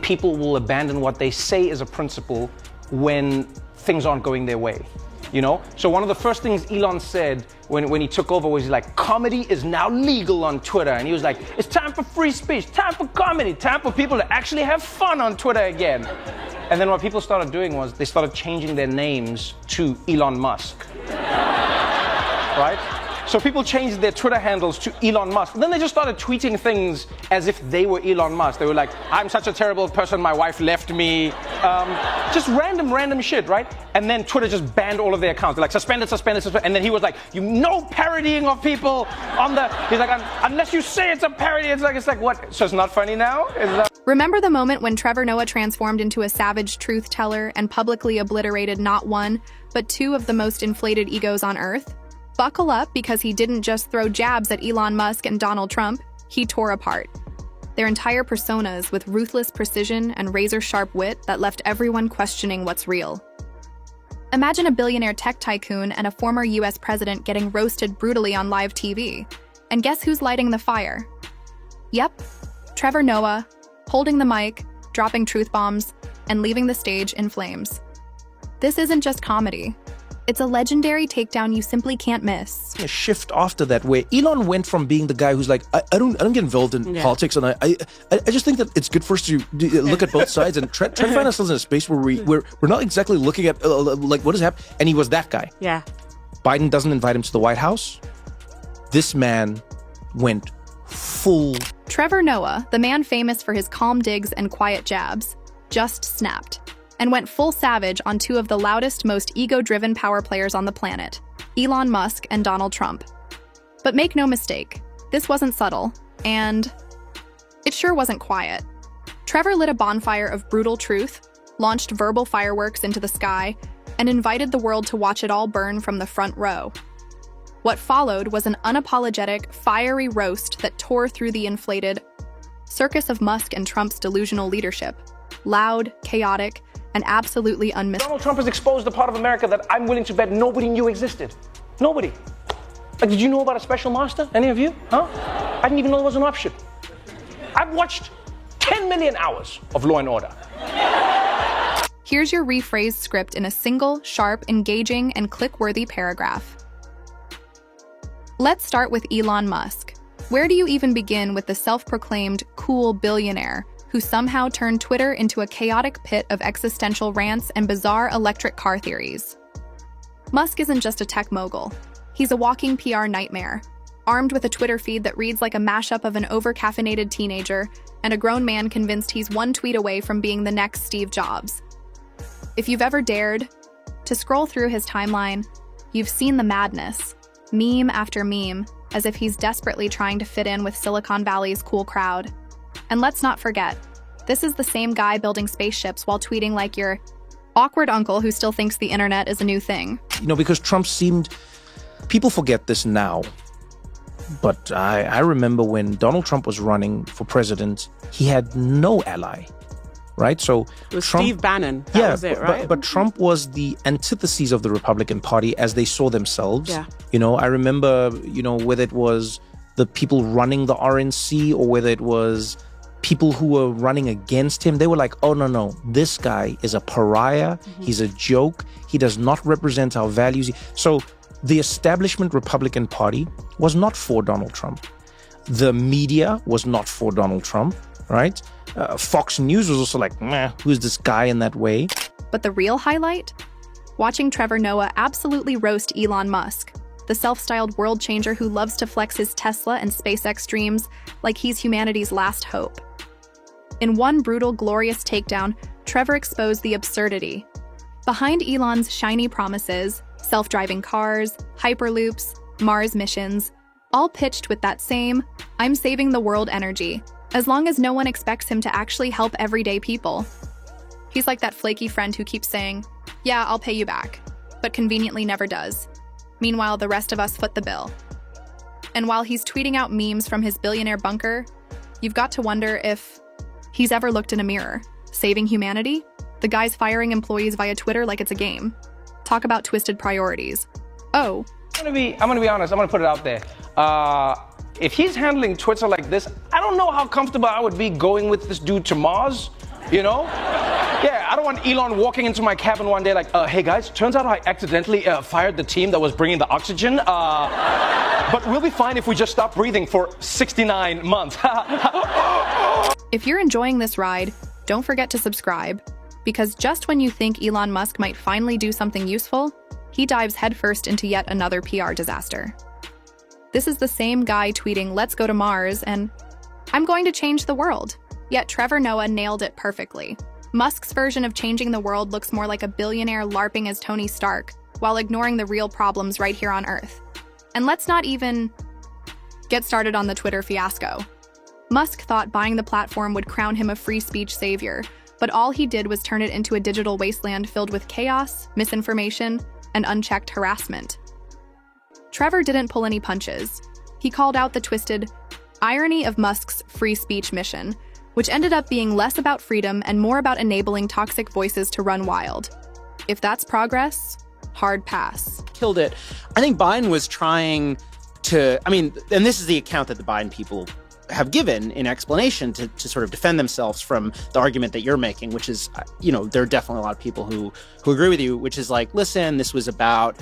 people will abandon what they say is a principle when things aren't going their way. You know? So one of the first things Elon said when he took over was like, comedy is now legal on Twitter. And he was like, it's time for free speech, time for comedy, time for people to actually have fun on Twitter again. And then what people started doing was they started changing their names to Elon Musk. Right? So people changed their Twitter handles to Elon Musk. And then they just started tweeting things as if they were Elon Musk. They were like, I'm such a terrible person, my wife left me. Just random shit, right? And then Twitter just banned all of their accounts. They're like, suspended. And then he was like, no parodying of people on the... He's like, unless you say it's a parody, it's like what? So it's not funny now? Remember the moment when Trevor Noah transformed into a savage truth teller and publicly obliterated not one, but two of the most inflated egos on Earth? Buckle up, because he didn't just throw jabs at Elon Musk and Donald Trump, he tore apart their entire personas with ruthless precision and razor-sharp wit that left everyone questioning what's real. Imagine a billionaire tech tycoon and a former US president getting roasted brutally on live TV. And guess who's lighting the fire? Yep, Trevor Noah, holding the mic, dropping truth bombs, and leaving the stage in flames. This isn't just comedy. It's a legendary takedown you simply can't miss. A shift after that, where Elon went from being the guy who's like, I don't get involved in politics, and I just think that it's good for us to look at both sides and try to find ourselves in a space where we're not exactly looking at like what has happened. And he was that guy. Yeah. Biden doesn't invite him to the White House. This man went full. Trevor Noah, the man famous for his calm digs and quiet jabs, just snapped and went full savage on two of the loudest, most ego-driven power players on the planet, Elon Musk and Donald Trump. But make no mistake, this wasn't subtle, and it sure wasn't quiet. Trevor lit a bonfire of brutal truth, launched verbal fireworks into the sky, and invited the world to watch it all burn from the front row. What followed was an unapologetic, fiery roast that tore through the inflated circus of Musk and Trump's delusional leadership. Loud, chaotic, and absolutely unmissable. Donald Trump has exposed the part of America that I'm willing to bet nobody knew existed. Nobody. Like, did you know about a special master? Any of you? Huh? I didn't even know there was an option. I've watched 10 million hours of Law & Order. Here's your rephrased script in a single, sharp, engaging, and click-worthy paragraph. Let's start with Elon Musk. Where do you even begin with the self-proclaimed cool billionaire who somehow turned Twitter into a chaotic pit of existential rants and bizarre electric car theories? Musk isn't just a tech mogul. He's a walking PR nightmare, armed with a Twitter feed that reads like a mashup of an over-caffeinated teenager and a grown man convinced he's one tweet away from being the next Steve Jobs. If you've ever dared to scroll through his timeline, you've seen the madness, meme after meme, as if he's desperately trying to fit in with Silicon Valley's cool crowd. And let's not forget, this is the same guy building spaceships while tweeting like your awkward uncle who still thinks the internet is a new thing. You know, because Trump seemed... People forget this now, but I remember when Donald Trump was running for president, he had no ally, right? So it was Trump, Steve Bannon. That was it, right? But Trump was the antithesis of the Republican Party as they saw themselves. Yeah. You know, I remember, whether it was the people running the RNC or whether it was people who were running against him, they were like, oh, no, this guy is a pariah. Mm-hmm. He's a joke. He does not represent our values. So the establishment Republican Party was not for Donald Trump. The media was not for Donald Trump, right? Fox News was also like, meh, who's this guy in that way? But the real highlight? Watching Trevor Noah absolutely roast Elon Musk, the self-styled world changer who loves to flex his Tesla and SpaceX dreams like he's humanity's last hope. In one brutal, glorious takedown, Trevor exposed the absurdity. Behind Elon's shiny promises, self-driving cars, hyperloops, Mars missions, all pitched with that same, I'm saving the world energy, as long as no one expects him to actually help everyday people. He's like that flaky friend who keeps saying, yeah, I'll pay you back, but conveniently never does. Meanwhile, the rest of us foot the bill. And while he's tweeting out memes from his billionaire bunker, you've got to wonder if he's ever looked in a mirror. Saving humanity? The guy's firing employees via Twitter like it's a game. Talk about twisted priorities. Oh. I'm gonna be honest, I'm gonna put it out there. If he's handling Twitter like this, I don't know how comfortable I would be going with this dude to Mars. You know? Yeah, I don't want Elon walking into my cabin one day like, hey guys, turns out I accidentally fired the team that was bringing the oxygen. But we'll be fine if we just stop breathing for 69 months. If you're enjoying this ride, don't forget to subscribe, because just when you think Elon Musk might finally do something useful, he dives headfirst into yet another PR disaster. This is the same guy tweeting, "Let's go to Mars," and "I'm going to change the world." Yet Trevor Noah nailed it perfectly. Musk's version of changing the world looks more like a billionaire LARPing as Tony Stark, while ignoring the real problems right here on Earth. And let's not even get started on the Twitter fiasco. Musk thought buying the platform would crown him a free speech savior, but all he did was turn it into a digital wasteland filled with chaos, misinformation, and unchecked harassment. Trevor didn't pull any punches. He called out the twisted irony of Musk's free speech mission, which ended up being less about freedom and more about enabling toxic voices to run wild. If that's progress, hard pass. Killed it. I think Biden was trying to, and this is the account that the Biden people have given in explanation to sort of defend themselves from the argument that you're making, which is, there are definitely a lot of people who agree with you, which is like, listen, this was about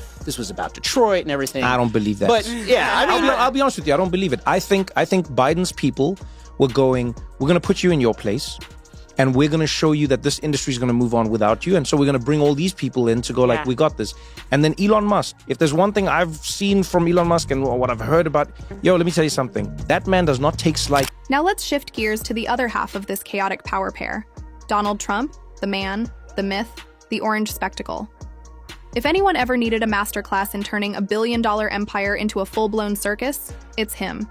Detroit and everything. I don't believe that. But yeah, I'll be honest with you. I don't believe it. I think Biden's people were going, we're going to put you in your place, and we're going to show you that this industry is going to move on without you. And so we're going to bring all these people in to go like, we got this. And then Elon Musk, if there's one thing I've seen from Elon Musk and what I've heard about, let me tell you something. That man does not take slight. Now let's shift gears to the other half of this chaotic power pair. Donald Trump, the man, the myth, the orange spectacle. If anyone ever needed a masterclass in turning a billion-dollar empire into a full-blown circus, it's him.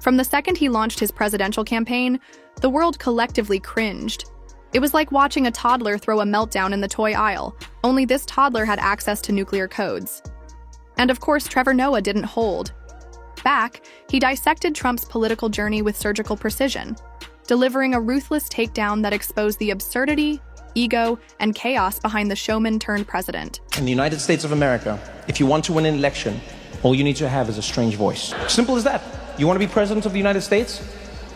From the second he launched his presidential campaign, the world collectively cringed. It was like watching a toddler throw a meltdown in the toy aisle, only this toddler had access to nuclear codes. And of course, Trevor Noah didn't hold back. He dissected Trump's political journey with surgical precision, delivering a ruthless takedown that exposed the absurdity, ego, and chaos behind the showman-turned-president. In the United States of America, if you want to win an election, all you need to have is a strange voice. Simple as that. You want to be president of the United States?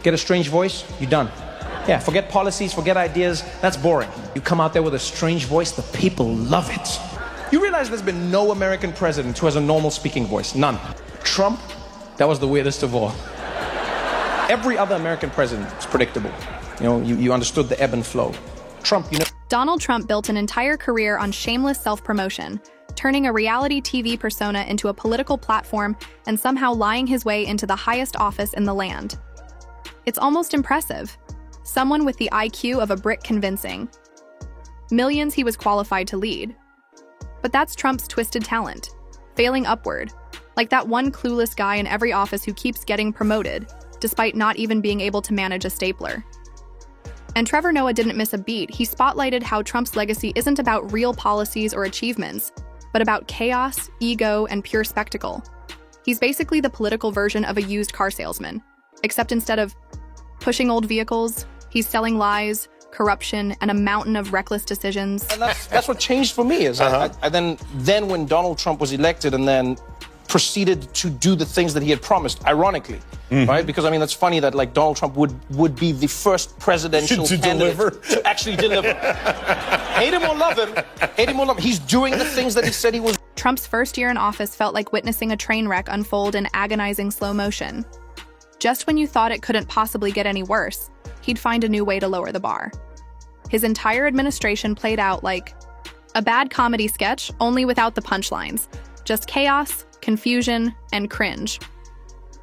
Get a strange voice, you're done. Yeah, forget policies, forget ideas, that's boring. You come out there with a strange voice, the people love it. You realize there's been no American president who has a normal speaking voice, none. Trump, that was the weirdest of all. Every other American president is predictable. You understood the ebb and flow. Trump, Donald Trump built an entire career on shameless self-promotion, turning a reality TV persona into a political platform and somehow lying his way into the highest office in the land. It's almost impressive. Someone with the IQ of a brick convincing. Millions he was qualified to lead. But that's Trump's twisted talent, failing upward, like that one clueless guy in every office who keeps getting promoted, despite not even being able to manage a stapler. And Trevor Noah didn't miss a beat. He spotlighted how Trump's legacy isn't about real policies or achievements, but about chaos, ego, and pure spectacle. He's basically the political version of a used car salesman, except instead of pushing old vehicles, he's selling lies, corruption, and a mountain of reckless decisions. And that's what changed for me. Is I then when Donald Trump was elected and then proceeded to do the things that he had promised, ironically, right? Because that's funny that like Donald Trump would be the first presidential candidate to actually deliver. Hate him or love him, he's doing the things that he said he was. Trump's first year in office felt like witnessing a train wreck unfold in agonizing slow motion. Just when you thought it couldn't possibly get any worse, he'd find a new way to lower the bar. His entire administration played out like a bad comedy sketch, only without the punchlines. Just chaos, confusion, and cringe.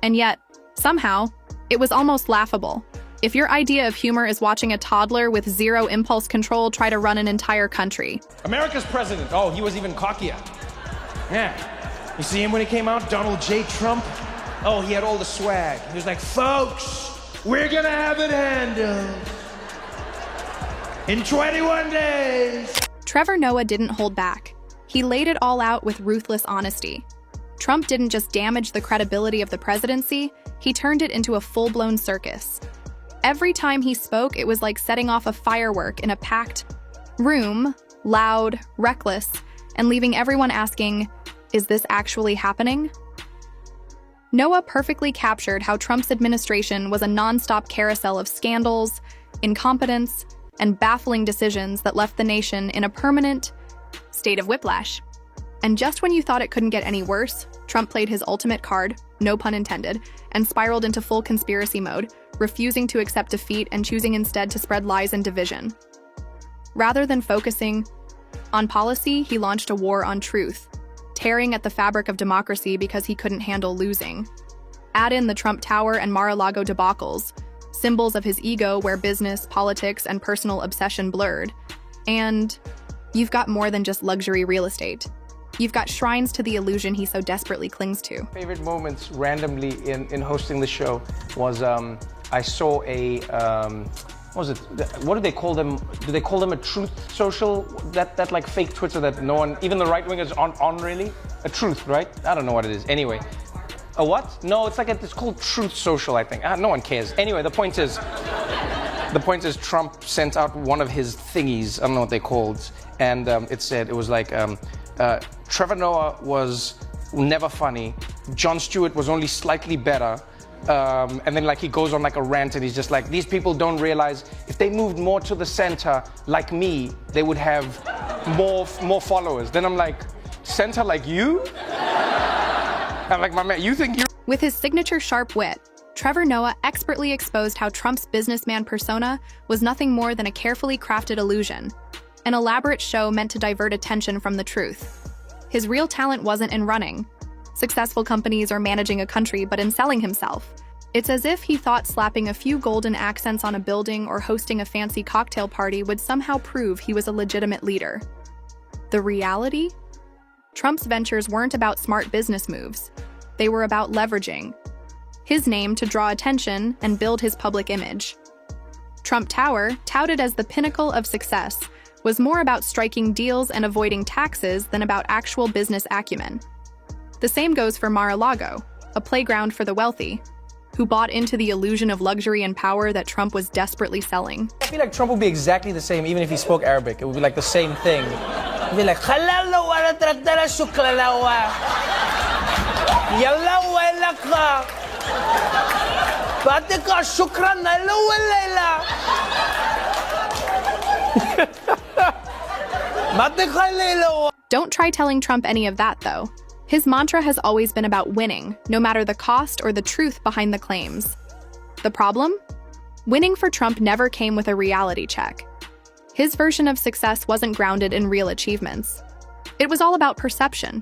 And yet, somehow, it was almost laughable. If your idea of humor is watching a toddler with zero impulse control try to run an entire country. America's president. Oh, he was even cockier. Yeah. You see him when he came out? Donald J. Trump? Oh, he had all the swag. He was like, folks, we're gonna have it handled in 21 days. Trevor Noah didn't hold back. He laid it all out with ruthless honesty. Trump didn't just damage the credibility of the presidency, he turned it into a full-blown circus. Every time he spoke, it was like setting off a firework in a packed room, loud, reckless, and leaving everyone asking, is this actually happening? Noah perfectly captured how Trump's administration was a non-stop carousel of scandals, incompetence, and baffling decisions that left the nation in a permanent state of whiplash. And just when you thought it couldn't get any worse, Trump played his ultimate card, no pun intended, and spiraled into full conspiracy mode, refusing to accept defeat and choosing instead to spread lies and division. Rather than focusing on policy, he launched a war on truth, tearing at the fabric of democracy because he couldn't handle losing. Add in the Trump Tower and Mar-a-Lago debacles, symbols of his ego where business, politics, and personal obsession blurred, and you've got more than just luxury real estate. You've got shrines to the illusion he so desperately clings to. Favorite moments randomly in hosting the show was I saw a what was it? What do they call them? Do they call them a truth social? That like fake Twitter that no one, even the right wingers aren't on really? A truth, right? I don't know what it is. Anyway, a what? No, it's called Truth Social, I think. No one cares. Anyway, the point is Trump sent out one of his thingies. I don't know what they're called, and it was like Trevor Noah was never funny. Jon Stewart was only slightly better. And then like he goes on like a rant and he's just like, these people don't realize if they moved more to the center like me, they would have more followers. Then I'm like, center like you? I'm like, my man, you think you... With his signature sharp wit, Trevor Noah expertly exposed how Trump's businessman persona was nothing more than a carefully crafted illusion, an elaborate show meant to divert attention from the truth. His real talent wasn't in running successful companies or managing a country, but in selling himself. It's as if he thought slapping a few golden accents on a building or hosting a fancy cocktail party would somehow prove he was a legitimate leader. The reality? Trump's ventures weren't about smart business moves. They were about leveraging his name to draw attention and build his public image. Trump Tower, touted as the pinnacle of success, was more about striking deals and avoiding taxes than about actual business acumen. The same goes for Mar-a-Lago, a playground for the wealthy, who bought into the illusion of luxury and power that Trump was desperately selling. I feel like Trump would be exactly the same even if he spoke Arabic. It would be like the same thing. He'd be like, Don't try telling Trump any of that, though. His mantra has always been about winning, no matter the cost or the truth behind the claims. The problem? Winning for Trump never came with a reality check. His version of success wasn't grounded in real achievements. It was all about perception,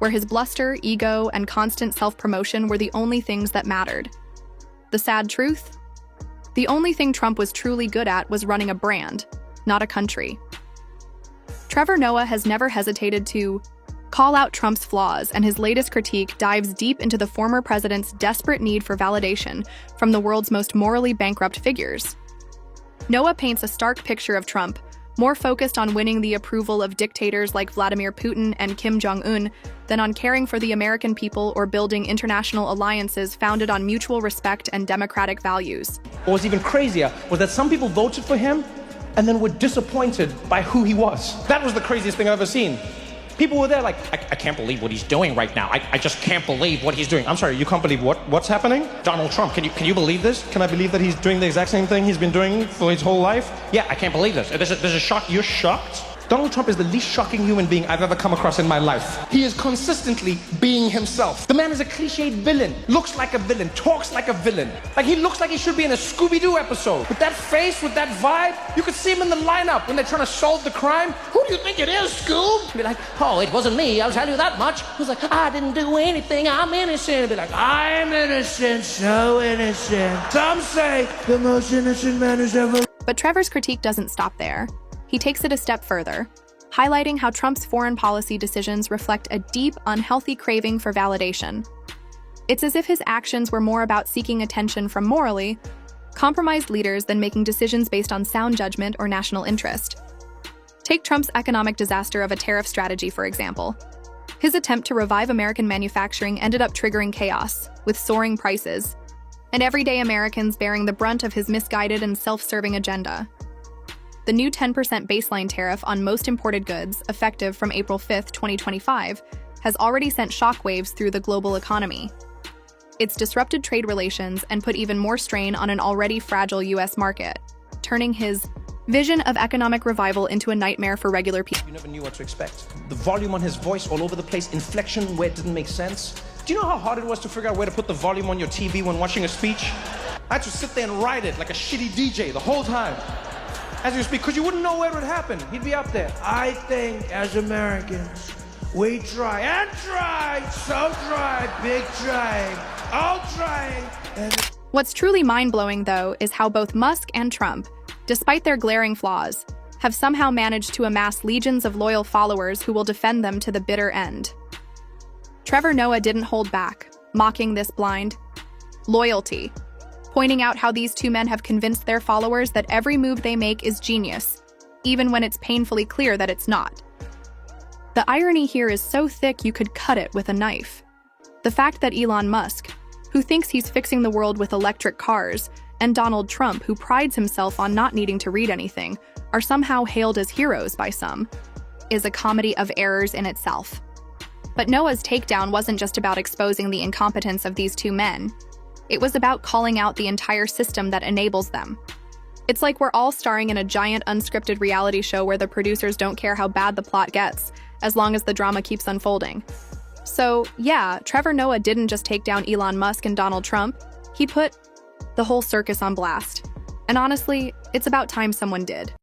where his bluster, ego, and constant self-promotion were the only things that mattered. The sad truth? The only thing Trump was truly good at was running a brand, not a country. Trevor Noah has never hesitated to call out Trump's flaws, and his latest critique dives deep into the former president's desperate need for validation from the world's most morally bankrupt figures. Noah paints a stark picture of Trump, more focused on winning the approval of dictators like Vladimir Putin and Kim Jong-un than on caring for the American people or building international alliances founded on mutual respect and democratic values. What was even crazier was that some people voted for him and then were disappointed by who he was. That was the craziest thing I've ever seen. People were there like, I can't believe what he's doing right now. I just can't believe what he's doing. I'm sorry, you can't believe what's happening? Donald Trump, can you believe this? Can I believe that he's doing the exact same thing he's been doing for his whole life? Yeah, I can't believe this. There's a shock. You're shocked? Donald Trump is the least shocking human being I've ever come across in my life. He is consistently being himself. The man is a cliched villain, looks like a villain, talks like a villain. Like he looks like he should be in a Scooby-Doo episode. With that face, with that vibe, you could see him in the lineup when they're trying to solve the crime. Who do you think it is, Scoob? Be like, oh, it wasn't me, I'll tell you that much. Who's like, I didn't do anything, I'm innocent. Be like, I'm innocent, so innocent. Some say the most innocent man who's ever... But Trevor's critique doesn't stop there. He takes it a step further, highlighting how Trump's foreign policy decisions reflect a deep, unhealthy craving for validation. It's as if his actions were more about seeking attention from morally compromised leaders than making decisions based on sound judgment or national interest. Take Trump's economic disaster of a tariff strategy, for example. His attempt to revive American manufacturing ended up triggering chaos, with soaring prices, and everyday Americans bearing the brunt of his misguided and self-serving agenda. The new 10% baseline tariff on most imported goods, effective from April 5, 2025, has already sent shockwaves through the global economy. It's disrupted trade relations and put even more strain on an already fragile U.S. market, turning his vision of economic revival into a nightmare for regular people. You never knew what to expect. The volume on his voice all over the place, inflection where it didn't make sense. Do you know how hard it was to figure out where to put the volume on your TV when watching a speech? I had to sit there and write it like a shitty DJ the whole time as you speak, because you wouldn't know where it would happen. He'd be up there. I think as Americans, we try and try, so try, big trying, all trying. What's truly mind-blowing, though, is how both Musk and Trump, despite their glaring flaws, have somehow managed to amass legions of loyal followers who will defend them to the bitter end. Trevor Noah didn't hold back, mocking this blind loyalty, pointing out how these two men have convinced their followers that every move they make is genius, even when it's painfully clear that it's not. The irony here is so thick you could cut it with a knife. The fact that Elon Musk, who thinks he's fixing the world with electric cars, and Donald Trump, who prides himself on not needing to read anything, are somehow hailed as heroes by some, is a comedy of errors in itself. But Noah's takedown wasn't just about exposing the incompetence of these two men. It was about calling out the entire system that enables them. It's like we're all starring in a giant unscripted reality show where the producers don't care how bad the plot gets, as long as the drama keeps unfolding. So, yeah, Trevor Noah didn't just take down Elon Musk and Donald Trump, he put the whole circus on blast. And honestly, it's about time someone did.